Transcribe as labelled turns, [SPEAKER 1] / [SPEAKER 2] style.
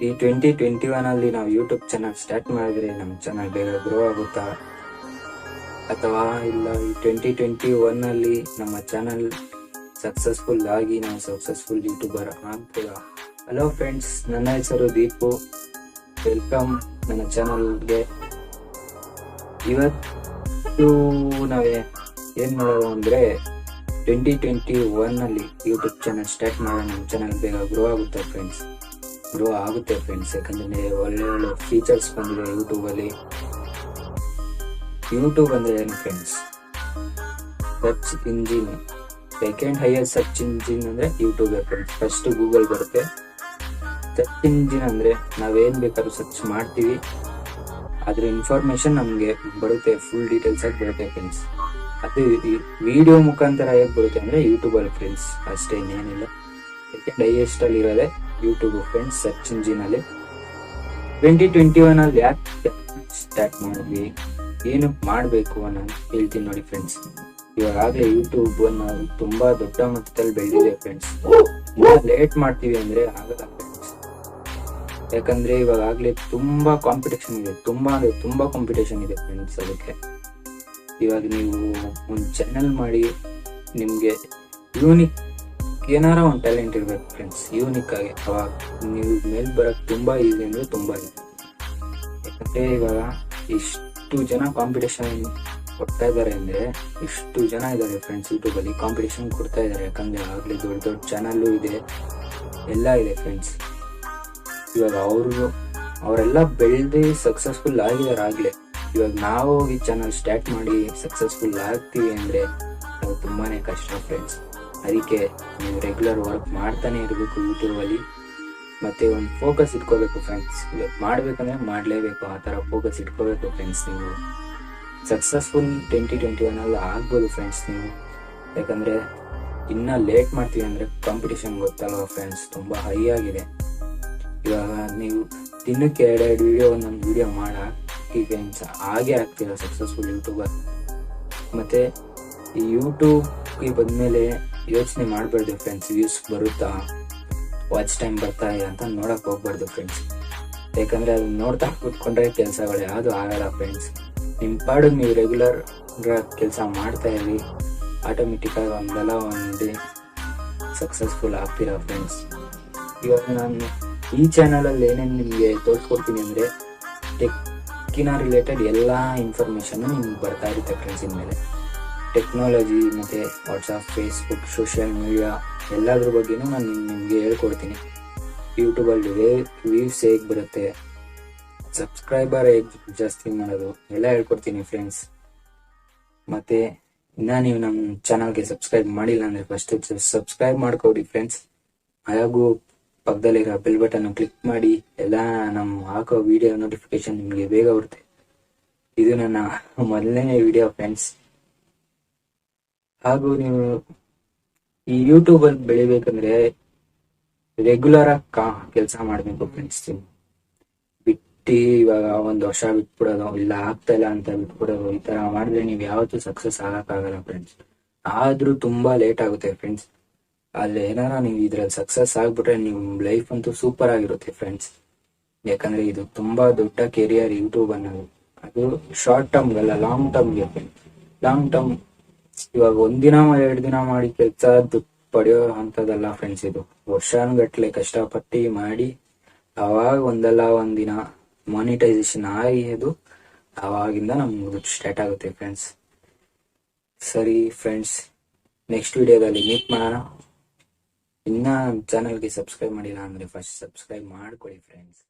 [SPEAKER 1] ಈ 2021 ಅಲ್ಲಿ ನಾವು ಯೂಟ್ಯೂಬ್ ಚಾನಲ್ ಸ್ಟಾರ್ಟ್ ಮಾಡಿದ್ರೆ ನಮ್ಮ ಚಾನಲ್ ಬೇಗ ಗ್ರೋ ಆಗುತ್ತಾ, ಅಥವಾ ಇಲ್ಲ ಈ 2021 ಅಲ್ಲಿ ನಮ್ಮ ಚಾನಲ್ ಸಕ್ಸಸ್ಫುಲ್ ಆಗಿ ನಾವು ಸಕ್ಸಸ್ಫುಲ್ ಯೂಟ್ಯೂಬರ್ ಆಗ್ತೀರಾ? ಹಲೋ ಫ್ರೆಂಡ್ಸ್, ನನ್ನ ಹೆಸರು ದೀಪು. ವೆಲ್ಕಮ್ ನನ್ನ ಚಾನಲ್ಗೆ. ಇವತ್ತು ನಾವೇ ಏನ್ ಮಾಡೋದು ಅಂದ್ರೆ 2021 ಅಲ್ಲಿ ಯೂಟ್ಯೂಬ್ ಚಾನಲ್ ಸ್ಟಾರ್ಟ್ ಮಾಡೋಣ. ನಮ್ಮ ಚಾನಲ್ ಬೇಗ ಗ್ರೋ ಆಗುತ್ತೆ ಫ್ರೆಂಡ್ಸ್. ಯಾಕಂದ್ರೆ ಒಳ್ಳೆ ಫೀಚರ್ಸ್ ಬಂದಿದೆ ಯೂಟ್ಯೂಬ್ ಅಲ್ಲಿ. ಯೂಟ್ಯೂಬ್ ಅಂದ್ರೆ ಏನು friends? Search engine, second highest search engine ಅಂದ್ರೆ ಯೂಟ್ಯೂಬ್ ಫ್ರೆಂಡ್ಸ್. ಫಸ್ಟ್ ಗೂಗಲ್ ಬರುತ್ತೆ. ಸರ್ಚ್ ಇಂಜಿನ್ ಅಂದ್ರೆ ನಾವೇನ್ ಬೇಕಾದ್ರೂ ಸರ್ಚ್ ಮಾಡ್ತೀವಿ, ಅದ್ರ ಇನ್ಫಾರ್ಮೇಶನ್ ನಮ್ಗೆ ಬರುತ್ತೆ, ಫುಲ್ ಡೀಟೇಲ್ಸ್ ಆಗಿ ಬರುತ್ತೆ ಫ್ರೆಂಡ್ಸ್. ಅದು ವಿಡಿಯೋ ಮುಖಾಂತರ ಹೇಗ್ ಬರುತ್ತೆ ಅಂದ್ರೆ ಯೂಟ್ಯೂಬ್ ಅಲ್ಲಿ ಫ್ರೆಂಡ್ಸ್, ಅಷ್ಟೇ, ಇನ್ನೇನಿಲ್ಲ. ಸೆಕೆಂಡ್ ಹೈಯೆಸ್ಟ್ ಅಲ್ಲಿ ಇರೋದೆ ಯೂಟ್ಯೂಬ್ ಫ್ರೆಂಡ್ಸ್, ಸರ್ಚ್ ಇಂಜಿನ್ ಅಲ್ಲಿ. 2021 ಅಲ್ಲಿ ಯಾಕೆ ಸ್ಟಾರ್ಟ್ ಮಾಡಿದ್ವಿ, ಏನು ಮಾಡ್ಬೇಕು ಅನ್ನೋದು ಹೇಳ್ತೀನಿ ನೋಡಿ ಫ್ರೆಂಡ್ಸ್. ಇವಾಗಲೇ ಯೂಟ್ಯೂಬ್ ತುಂಬಾ ದೊಡ್ಡ ಮಟ್ಟದಲ್ಲಿ ಬೆಳೆದಿದೆ ಫ್ರೆಂಡ್ಸ್. ಲೇಟ್ ಮಾಡ್ತೀವಿ ಅಂದ್ರೆ ಆಗಲ್ಲ ಫ್ರೆಂಡ್ಸ್. ಯಾಕಂದ್ರೆ ಇವಾಗಲೇ ತುಂಬಾ ಕಾಂಪಿಟೇಷನ್ ಇದೆ, ತುಂಬಾ ಕಾಂಪಿಟೇಷನ್ ಇದೆ ಫ್ರೆಂಡ್ಸ್. ಅದಕ್ಕೆ ಇವಾಗ ನೀವು ಒಂದು ಚಾನಲ್ ಮಾಡಿ, ನಿಮ್ಗೆ ಯೂನಿಕ್ ಏನಾರ ಒಂದು ಟ್ಯಾಲೆಂಟ್ ಇರ್ಬೇಕು ಫ್ರೆಂಡ್ಸ್, ಯೂನಿಕ್ ಆಗಿ. ಅವಾಗ ನೀವು ಮೇಲ್ ಬರಕ್ ತುಂಬಾ ಈಸಿ ಅಂದ್ರೆ ತುಂಬಾ ಈಸಿ. ಯಾಕಂದ್ರೆ ಇವಾಗ ಇಷ್ಟು ಜನ ಕಾಂಪಿಟೇಷನ್ ಕೊಡ್ತಾ ಇದಾರೆ ಅಂದ್ರೆ, ಇಷ್ಟು ಜನ ಇದಾರೆ ಫ್ರೆಂಡ್ಸ್ ಯೂಟ್ಯೂಬ್ ಅಲ್ಲಿ ಕಾಂಪಿಟೇಷನ್ ಕೊಡ್ತಾ ಇದಾರೆ. ಯಾಕಂದ್ರೆ ಆಗ್ಲೇ ದೊಡ್ಡ ಚಾನಲ್ ಇದೆ, ಎಲ್ಲ ಇದೆ ಫ್ರೆಂಡ್ಸ್. ಇವಾಗ ಅವರೆಲ್ಲ ಬೆಳೆದು ಸಕ್ಸಸ್ಫುಲ್ ಆಗಿದ್ದಾರೆ ಆಗ್ಲೇ. ಇವಾಗ ನಾವು ಈ ಚಾನಲ್ ಸ್ಟಾರ್ಟ್ ಮಾಡಿ ಸಕ್ಸಸ್ಫುಲ್ ಆಗ್ತೀವಿ ಅಂದ್ರೆ ಅದು ತುಂಬಾನೇ ಕಷ್ಟ ಫ್ರೆಂಡ್ಸ್. ಅದಕ್ಕೆ ನೀವು ರೆಗ್ಯುಲರ್ ವರ್ಕ್ ಮಾಡ್ತಾನೆ ಇರಬೇಕು ಯೂಟ್ಯೂಬ್ ಅಲ್ಲಿ. ಮತ್ತೆ ಒಂದು ಫೋಕಸ್ ಇಟ್ಕೋಬೇಕು ಫ್ರೆಂಡ್ಸ್. ಇವಾಗ ಮಾಡ್ಬೇಕಂದ್ರೆ ಮಾಡ್ಲೇಬೇಕು, ಆ ತರ ಫೋಕಸ್ ಇಟ್ಕೋಬೇಕು ಫ್ರೆಂಡ್ಸ್. ನೀವು ಸಕ್ಸಸ್ಫುಲ್ 2021 ಅಲ್ಲಿ ಆಗ್ಬೋದು ಫ್ರೆಂಡ್ಸ್ ನೀವು. ಯಾಕಂದ್ರೆ ಇನ್ನ ಲೇಟ್ ಮಾಡ್ತೀವಿ ಅಂದ್ರೆ ಕಾಂಪಿಟೇಷನ್ ಗೊತ್ತಲ್ವಾ ಫ್ರೆಂಡ್ಸ್, ತುಂಬಾ ಹೈ ಆಗಿದೆ. ಇವಾಗ ನೀವು ದಿನಕ್ಕೆ 2 ವಿಡಿಯೋ, ಒಂದೊಂದು ವಿಡಿಯೋ ಫ್ರೆಂಡ್ಸ್, ಹಾಗೆ ಆಗ್ತೀರಾ ಸಕ್ಸಸ್ಫುಲ್ ಯೂಟ್ಯೂಬರ್. ಮತ್ತೆ ಈ ಯೂಟ್ಯೂಬ್ಗೆ ಬಂದ್ಮೇಲೆ ಯೋಚನೆ ಮಾಡಬಾರ್ದು ಫ್ರೆಂಡ್ಸ್, ವ್ಯೂಸ್ ಬರುತ್ತಾ, ವಾಚ್ ಟೈಮ್ ಬರ್ತಾ ಅಂತ ನೋಡಕ್ ಹೋಗ್ಬಾರ್ದು ಫ್ರೆಂಡ್ಸ್. ಯಾಕಂದ್ರೆ ಅದನ್ನ ನೋಡ್ತಾ ಕೂತ್ಕೊಂಡ್ರೆ ಕೆಲಸಗಳು ಯಾವುದು ಆಗಲ್ಲ ಫ್ರೆಂಡ್ಸ್. ನಿಮ್ ಪಾಡಿಗೆ ನೀವು ರೆಗ್ಯುಲರ್ ಕೆಲಸ ಮಾಡ್ತಾ ಇರಿ, ಆಟೋಮೆಟಿಕ್ ಆಗಿ ಒಂದಲ್ಲ ಒಂದು ಸಕ್ಸಸ್ಫುಲ್ ಆಗ್ತೀರಾ ಫ್ರೆಂಡ್ಸ್. ಇವಾಗ ನಾನು ಈ ಚಾನಲ್ ಅಲ್ಲಿ ಏನೇನು ನಿಮ್ಗೆ ತೋರಿಸ್ಕೊಡ್ತೀನಿ ಅಂದ್ರೆ, ಟೆಕ್ಕಿನ ರಿಲೇಟೆಡ್ ಎಲ್ಲಾ ಇನ್ಫಾರ್ಮೇಶನ್ ನಿಮ್ಗೆ ಬರ್ತಾ ಇರುತ್ತೆ ಫ್ರೆಂಡ್ಸ್. ಇನ್ಮೇಲೆ ಟೆಕ್ನಾಲಜಿ, ಮತ್ತೆ ವಾಟ್ಸಪ್, ಫೇಸ್ಬುಕ್, ಸೋಷಿಯಲ್ ಮೀಡಿಯಾ ಎಲ್ಲದ್ರ ಬಗ್ಗೆನೂ ನಾನು ನಿಮ್ಗೆ ಹೇಳ್ಕೊಡ್ತೀನಿ. ಯೂಟ್ಯೂಬ್ ಅಲ್ಲಿ ವ್ಯೂಸ್ ಹೇಗ್ ಬರುತ್ತೆ, ಸಬ್ಸ್ಕ್ರೈಬರ್ ಹೇಗ್ ಜಾಸ್ತಿ ಮಾಡೋದು ಎಲ್ಲ ಹೇಳ್ಕೊಡ್ತೀನಿ ಫ್ರೆಂಡ್ಸ್. ಮತ್ತೆ ಇನ್ನ ನೀವು ನಮ್ಮ ಚಾನಲ್ಗೆ ಸಬ್ಸ್ಕ್ರೈಬ್ ಮಾಡಿಲ್ಲ ಅಂದ್ರೆ ಫಸ್ಟ್ ಸಬ್ಸ್ಕ್ರೈಬ್ ಮಾಡ್ಕೊಡಿ ಫ್ರೆಂಡ್ಸ್. ಹಾಗೂ ಪಕ್ಕದಲ್ಲಿರೋ ಬೆಲ್ ಬಟನ್ ಕ್ಲಿಕ್ ಮಾಡಿ, ಎಲ್ಲ ನಮ್ಮ ಹಾಕೋ ವಿಡಿಯೋ ನೋಟಿಫಿಕೇಶನ್ ನಿಮಗೆ ಬೇಗ ಬರುತ್ತೆ. ಇದು ನನ್ನ ಮೊದಲನೇ ವಿಡಿಯೋ ಫ್ರೆಂಡ್ಸ್. ಹಾಗೂ ನೀವು ಈ ಯೂಟ್ಯೂಬ್ ಅಲ್ಲಿ ಬೆಳಿಬೇಕಂದ್ರೆ ರೆಗ್ಯುಲರ್ ಆಗಿ ಕೆಲಸ ಮಾಡ್ಬೇಕು ಫ್ರೆಂಡ್ಸ್. ಬಿಟ್ಟು ಇವಾಗ 1 ವರ್ಷ ಬಿಟ್ಬಿಡೋದು, ಇಲ್ಲ ಆಗ್ತಾ ಇಲ್ಲ ಅಂತ ಬಿಟ್ಬಿಡೋದು, ಈ ತರ ಮಾಡಿದ್ರೆ ನೀವು ಯಾವತ್ತೂ ಸಕ್ಸಸ್ ಆಗಕ್ಕಾಗಲ್ಲ ಫ್ರೆಂಡ್ಸ್. ಆದ್ರೂ ತುಂಬಾ ಲೇಟ್ ಆಗುತ್ತೆ ಫ್ರೆಂಡ್ಸ್. ಆದ್ರೆ ಏನಾರ ನೀವು ಇದ್ರಲ್ಲಿ ಸಕ್ಸಸ್ ಆಗ್ಬಿಟ್ರೆ ನಿಮ್ ಲೈಫ್ ಅಂತೂ ಸೂಪರ್ ಆಗಿರುತ್ತೆ ಫ್ರೆಂಡ್ಸ್. ಯಾಕಂದ್ರೆ ಇದು ತುಂಬಾ ದೊಡ್ಡ ಕೆರಿಯರ್ ಯೂಟ್ಯೂಬ್ ಅನ್ನೋದು. ಅದು ಶಾರ್ಟ್ ಟರ್ಮ್ಗಲ್ಲ, ಲಾಂಗ್ ಟರ್ಮ್ಗೆ ಫ್ರೆಂಡ್ಸ್. ಲಾಂಗ್ ಟರ್ಮ್ ಇವಾಗ 1 ದಿನ 2 ದಿನ ಮಾಡಿ ಕೆಲಸ ದುಡ್ಡು ಪಡೆಯೋ ಅಂತದಲ್ಲ ಫ್ರೆಂಡ್ಸ್. ಇದು ವರ್ಷಾನುಗಟ್ಲೆ ಕಷ್ಟಪಟ್ಟು ಮಾಡಿ ಅವಾಗ ಒಂದಲ್ಲ ಒಂದಿನ ಮಾನಿಟೈಸೇಷನ್ ಆಗಿ ಅದು ಅವಾಗಿಂದ ನಮ್ಗೆ ದುಡ್ಡು ಸ್ಟಾರ್ಟ್ ಆಗುತ್ತೆ ಫ್ರೆಂಡ್ಸ್. ಸರಿ ಫ್ರೆಂಡ್ಸ್, ನೆಕ್ಸ್ಟ್ ವಿಡಿಯೋದಲ್ಲಿ ಮೀಟ್ ಮಾಡೋಣ. ಇನ್ನ ಚಾನಲ್ಗೆ ಸಬ್ಸ್ಕ್ರೈಬ್ ಮಾಡಿಲ್ಲ ಅಂದ್ರೆ ಫಸ್ಟ್ ಸಬ್ಸ್ಕ್ರೈಬ್ ಮಾಡ್ಕೊಳ್ಳಿ ಫ್ರೆಂಡ್ಸ್.